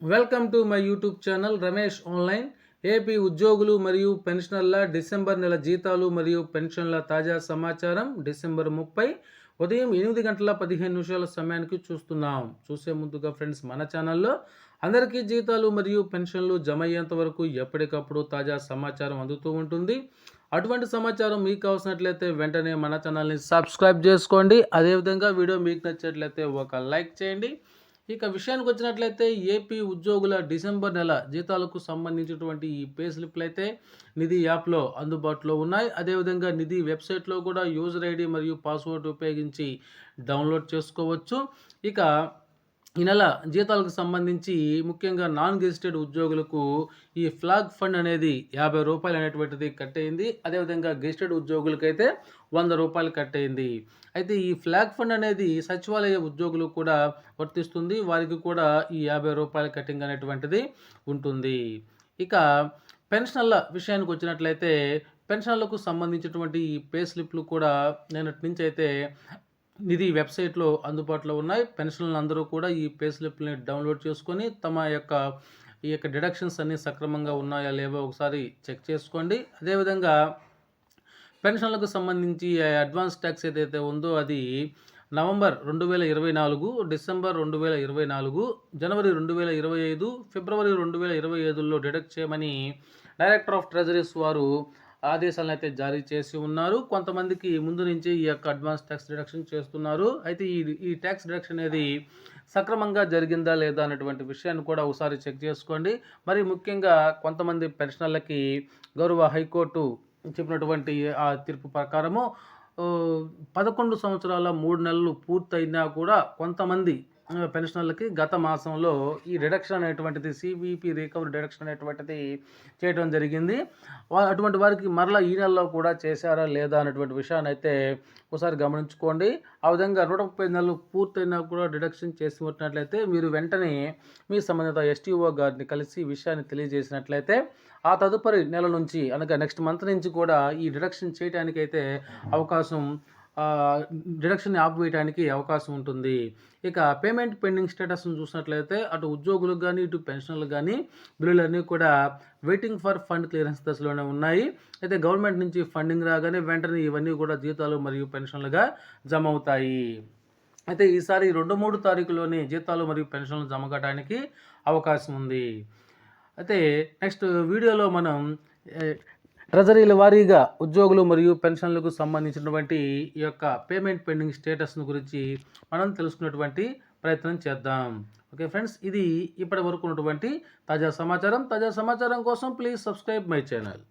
Welcome to my YouTube channel Ramesh online. AP ఉద్యోగులు మరియు పెన్షనర్ల December నెల జీతాలు మరియు పెన్షన్ల తాజా సమాచారం డిసెంబర్ 30 ఉదయం 8 గంటల 15 నిమిషాల సమయానికి చూస్తున్నాం. చూసే ముందుగా ఫ్రెండ్స్, మన ఛానల్లో అందరికీ జీతాలు మరియు పెన్షన్లు జమ అయ్యేంత వరకు ఎప్పటికప్పుడు తాజా సమాచారం అందుతూ ఉంటుంది. అటువంటి సమాచారం మీకు కావాల్సినట్లయితే వెంటనే మన ఛానల్ని సబ్స్క్రైబ్ చేసుకోండి. అదేవిధంగా వీడియో మీకు నచ్చినట్లయితే ఒక లైక్ చేయండి. ఇక విషయానికి వచ్చినట్లయితే ఏపీ ఉద్యోగుల డిసెంబర్ నెల జీతాలకు సంబంధించినటువంటి ఈ పే స్లిప్లు అయితే నిధి యాప్లో అందుబాటులో ఉన్నాయి. అదేవిధంగా నిధి వెబ్సైట్లో కూడా యూజర్ ఐడి మరియు పాస్వర్డ్ ఉపయోగించి డౌన్లోడ్ చేసుకోవచ్చు. ఇక ఈ నెల జీతాలకు సంబంధించి ముఖ్యంగా నాన్ గెజిటెడ్ ఉద్యోగులకు ఈ ఫ్లాగ్ ఫండ్ అనేది రూ. 50 అనేటువంటిది కట్ అయింది. అదేవిధంగా గెజిటెడ్ ఉద్యోగులకైతే రూ. 100 కట్ అయింది. అయితే ఈ ఫ్లాగ్ ఫండ్ అనేది సచివాలయ ఉద్యోగులు కూడా వర్తిస్తుంది. వారికి కూడా ఈ రూ. 50 కటింగ్ అనేటువంటిది ఉంటుంది. ఇక పెన్షన్ల విషయానికి వచ్చినట్లయితే పెన్షన్లకు సంబంధించినటువంటి ఈ పే స్లిప్లు కూడా నిన్నటి నుంచి అయితే నిధి వెబ్సైట్లో అందుబాటులో ఉన్నాయి. పెన్షన్లు అందరూ కూడా ఈ పే స్లిప్ని డౌన్లోడ్ చేసుకొని తమ యొక్క డిడక్షన్స్ అన్నీ సక్రమంగా ఉన్నాయా లేవో ఒకసారి చెక్ చేసుకోండి. అదేవిధంగా పెన్షన్లకు సంబంధించి అడ్వాన్స్ ట్యాక్స్ ఏదైతే ఉందో అది నవంబర్ 2024, డిసెంబర్ 2024, జనవరి 2025, ఫిబ్రవరి 2025లో డిడక్ట్ చేయమని డైరెక్టర్ ఆఫ్ ట్రెజరీస్ వారు ఆదేశాలను అయితే జారీ చేసి ఉన్నారు. కొంతమందికి ముందు నుంచి ఈ యొక్క అడ్వాన్స్ ట్యాక్స్ డిడక్షన్ చేస్తున్నారు. అయితే ఈ ట్యాక్స్ డిడక్షన్ అనేది సక్రమంగా జరిగిందా లేదా అనేటువంటి విషయాన్ని కూడా ఒకసారి చెక్ చేసుకోండి. మరి ముఖ్యంగా కొంతమంది పెన్షనర్లకి గౌరవ హైకోర్టు చెప్పినటువంటి ఆ తీర్పు ప్రకారము 11 సంవత్సరాల 3 నెలలు పూర్తయినా కూడా కొంతమంది పెన్షనర్లకి గత మాసంలో ఈ డిడక్షన్ అనేటువంటిది సిబిపి రికవరీ డిడక్షన్ అనేటువంటిది చేయడం జరిగింది. అటువంటి వారికి మరలా ఈ నెలలో కూడా చేశారా లేదా అనేటువంటి విషయాన్ని అయితే ఒకసారి గమనించుకోండి. ఆ విధంగా 130 నెలలు పూర్తయినా కూడా డిడక్షన్ చేసి ఉన్నట్లయితే మీరు వెంటనే మీ సంబంధిత ఎస్టీఓ గారిని కలిసి విషయాన్ని తెలియజేసినట్లయితే ఆ తదుపరి నెల నుంచి అనగా నెక్స్ట్ మంత్ నుంచి కూడా ఈ డిడక్షన్ చేయడానికైతే అవకాశం డిడక్షన్ని ఆపివేయడానికి అవకాశం ఉంటుంది. ఇక పేమెంట్ పెండింగ్ స్టేటస్ను చూసినట్లయితే అటు ఉద్యోగులకు కానీ ఇటు పెన్షన్లకు కానీ బిల్లులన్నీ కూడా వెయిటింగ్ ఫర్ ఫండ్ క్లియరెన్స్ దశలోనే ఉన్నాయి. అయితే గవర్నమెంట్ నుంచి ఫండింగ్ రాగానే వెంటనే ఇవన్నీ కూడా జీతాలు మరియు పెన్షన్లుగా జమ అవుతాయి. అయితే ఈసారి 2-3 తారీఖులోనే జీతాలు మరియు పెన్షన్లు జమ కావడానికి అవకాశం ఉంది. అయితే నెక్స్ట్ వీడియోలో మనం ట్రెజరీల వారీగా ఉద్యోగులు మరియు పెన్షన్లకు సంబంధించినటువంటి ఈ యొక్క పేమెంట్ పెండింగ్ స్టేటస్ను గురించి మనం తెలుసుకున్నటువంటి ప్రయత్నం చేద్దాం. ఓకే ఫ్రెండ్స్, ఇది ఇప్పటి వరకు ఉన్నటువంటి తాజా సమాచారం కోసం ప్లీజ్ సబ్స్క్రైబ్ మై ఛానల్.